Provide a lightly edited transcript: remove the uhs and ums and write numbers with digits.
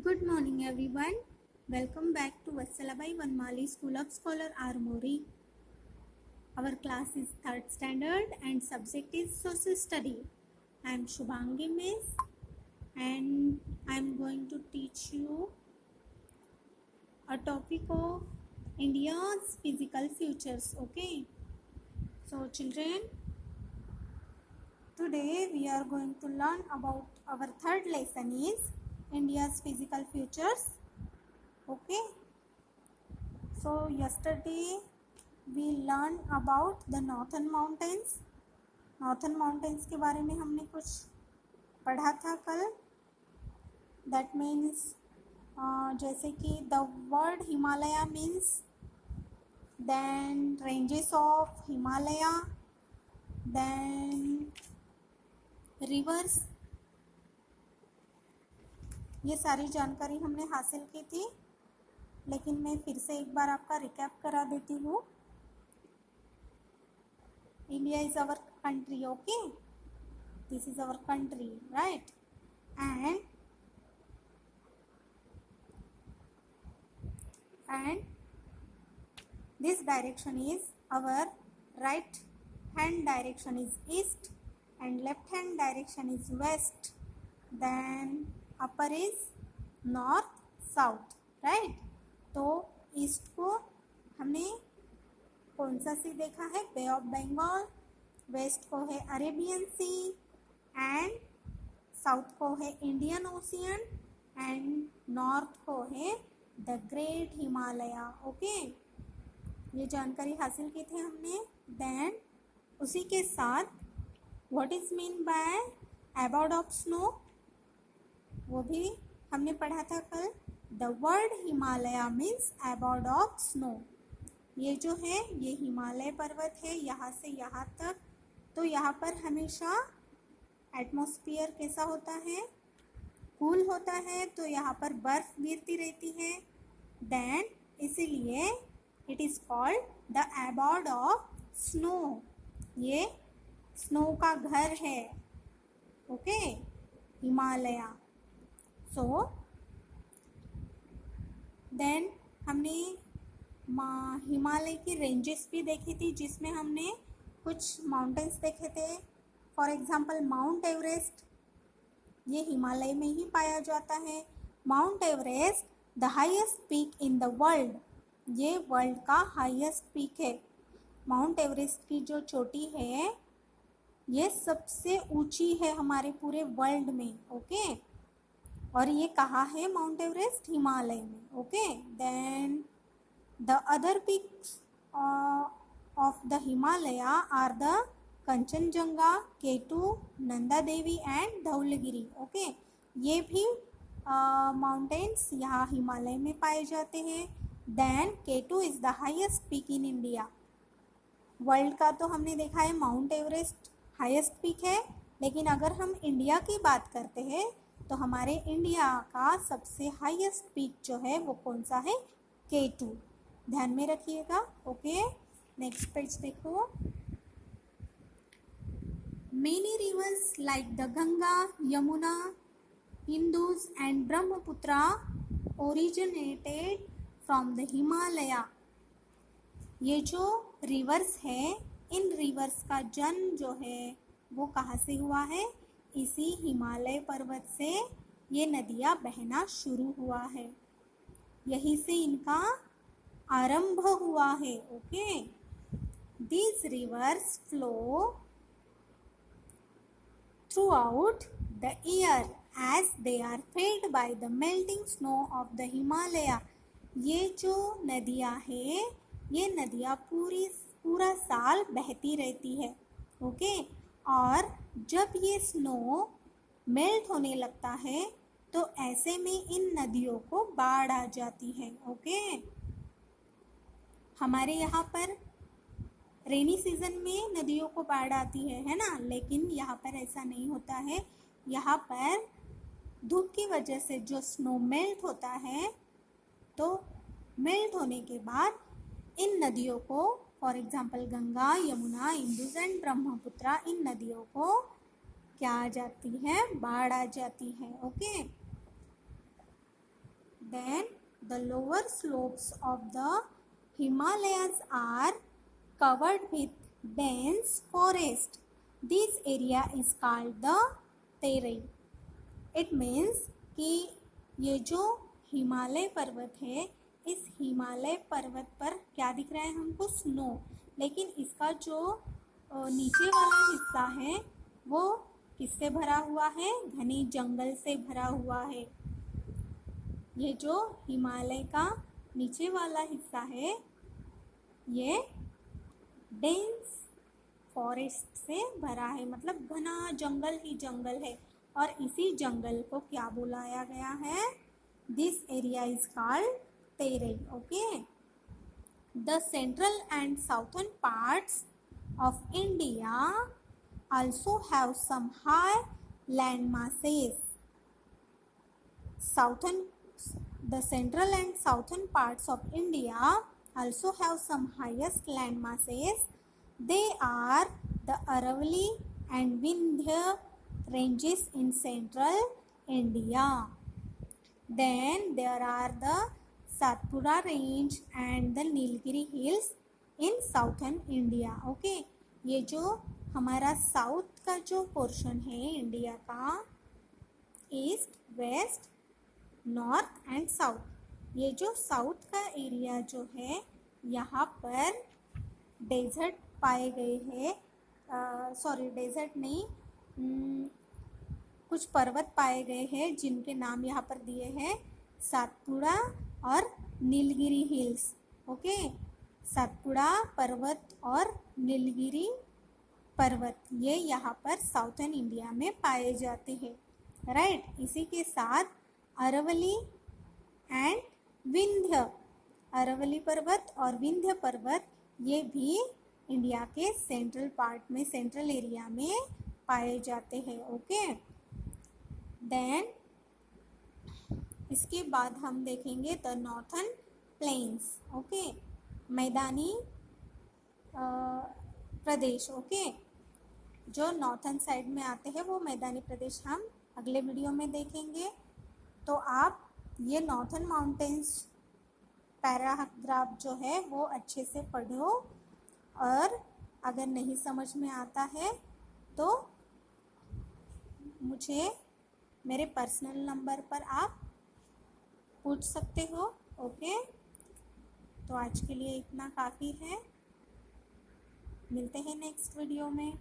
Good morning everyone. Welcome back to Vassalabai Vanmali School of Scholar Armory. Our class is 3rd standard and subject is social study. I am Shubhangi Miss and I am going to teach you a topic of India's physical features. Okay. So children, today we are going to learn about our third lesson is India's physical features. Okay. So yesterday we learned about the Northern Mountains. Northern Mountains के बारे में हमने कुछ पढ़ा था कल. That means जैसे कि the word Himalaya means then ranges of Himalaya, then rivers. ये सारी जानकारी हमने हासिल की थी, लेकिन मैं फिर से एक बार आपका रिकैप करा देती हूँ. India is our country, okay? This is our country, right? And this direction is our right hand direction is east and left hand direction is west. Then upper is north, south, right? तो east को हमने कौन सा सी देखा है? बे of Bengal. Waste को है Arabian C and south को है इंडियन ओशियन एंड नॉर्थ को है द ग्रेट हिमालया. ओके, ये जानकारी हासिल की थी हमने. देन उसी के साथ what is mean by about of snow, वो भी हमने पढ़ा था कल. The word Himalaya means about of snow. ये जो है ये हिमालय पर्वत है, यहाँ से यहाँ तक. तो यहाँ पर हमेशा एटमॉस्फेयर कैसा होता है? कूल होता है. तो यहाँ पर बर्फ गिरती रहती है. देन इसीलिए it is called the about of snow. ये स्नो का घर है. ओके, हिमालय. सो देन हमने हिमालय की रेंजेस भी देखी थी, जिसमें हमने कुछ माउंटेन्स देखे थे. फॉर एग्जांपल माउंट एवरेस्ट, ये हिमालय में ही पाया जाता है. Mount Everest the highest peak in the world, ये वर्ल्ड का हाईएस्ट पीक है. माउंट एवरेस्ट की जो चोटी है ये सबसे ऊंची है हमारे पूरे वर्ल्ड में. ओके, और ये कहाँ है माउंट एवरेस्ट? हिमालय में. Okay, then the other peaks of the Himalaya are the Kanchenjunga, K two, Nanda Devi and Dhaulagiri. Okay, ये भी माउंटेन्स यहाँ हिमालय में पाए जाते हैं. Then K two is the highest peak in India. World का तो हमने देखा है माउंट एवरेस्ट हाईएस्ट पीक है, लेकिन अगर हम इंडिया की बात करते हैं तो हमारे इंडिया का सबसे हाईएस्ट पीक जो है वो कौन सा है? केटू. ध्यान में रखिएगा. ओके, नेक्स्ट पेज देखो. Many reverse like the Ganga, Yamuna, Indus and Brahmaputra originated from the Himalaya. ये जो रिवर्स है, इन रिवर्स का जन्म जो है वो कहाँ से हुआ है? इसी हिमालय पर्वत से ये नदियाँ बहना शुरू हुआ है. यहीं से इनका आरंभ हुआ है. Okay, these rivers flow throughout the year as they are fed by the melting snow of the Himalaya. ये जो नदियाँ हैं, ये नदियाँ पूरा साल बहती रहती है. ओके, और जब ये स्नो मेल्ट होने लगता है तो ऐसे में इन नदियों को बाढ़ आ जाती है. ओके, हमारे यहाँ पर रेनी सीजन में नदियों को बाढ़ आती है ना, लेकिन यहाँ पर ऐसा नहीं होता है. यहाँ पर धूप की वजह से जो स्नो मेल्ट होता है, तो मेल्ट होने के बाद इन नदियों को, for example Ganga, Yamuna, Indus and Brahmaputra, इन नदियों को क्या आ जाती है? बाढ़ आ जाती है. Okay, Then the lower slopes of the Himalayas are covered with dense forest. This area is called the Terai. It means कि ये जो हिमालय पर्वत है, इस हिमालय पर्वत पर क्या दिख रहा है हमको? स्नो। लेकिन इसका जो नीचे वाला हिस्सा है वो किससे भरा हुआ है? घने जंगल से भरा हुआ है। ये जो हिमालय का नीचे वाला हिस्सा है ये डेंस फॉरेस्ट से भरा है, मतलब घना जंगल ही जंगल है। और इसी जंगल को क्या बुलाया गया है? This area is called Terai. Okay. The central and southern parts of India also have some high land masses. The central and southern parts of India also have some highest land masses. They are the Aravalli and Vindhya ranges in central India. Then there are the Satpura range and the Nilgiri hills in southern India. Okay, ये जो हमारा south का जो portion है India का, east, west, north and south, ये जो south का एरिया जो है यहाँ पर डेजर्ट पाए गए हैं, सॉरी डेजर्ट नहीं, कुछ पर्वत पाए गए हैं जिनके नाम यहाँ पर दिए हैं सातपुड़ा और नीलगिरी हिल्स। ओके, सातपुड़ा पर्वत और नीलगिरी पर्वत ये यहाँ पर साउथर्न इंडिया में पाए जाते हैं। राइट। इसी के साथ अरवली एंड विंध्य, अरवली पर्वत और विंध्य पर्वत ये भी इंडिया के सेंट्रल पार्ट में, सेंट्रल एरिया में पाए जाते हैं। ओके। देन इसके बाद हम देखेंगे द नॉर्थर्न प्लेन्स। ओके, मैदानी प्रदेश। ओके, जो नॉर्थर्न साइड में आते हैं वो मैदानी प्रदेश हम अगले वीडियो में देखेंगे। तो आप ये नॉर्थर्न माउंटेन्स पैराग्राफ जो है वो अच्छे से पढ़ो, और अगर नहीं समझ में आता है तो मुझे मेरे पर्सनल नंबर पर आप पूछ सकते हो। ओके, तो आज के लिए इतना काफ़ी है। मिलते हैं नेक्स्ट वीडियो में।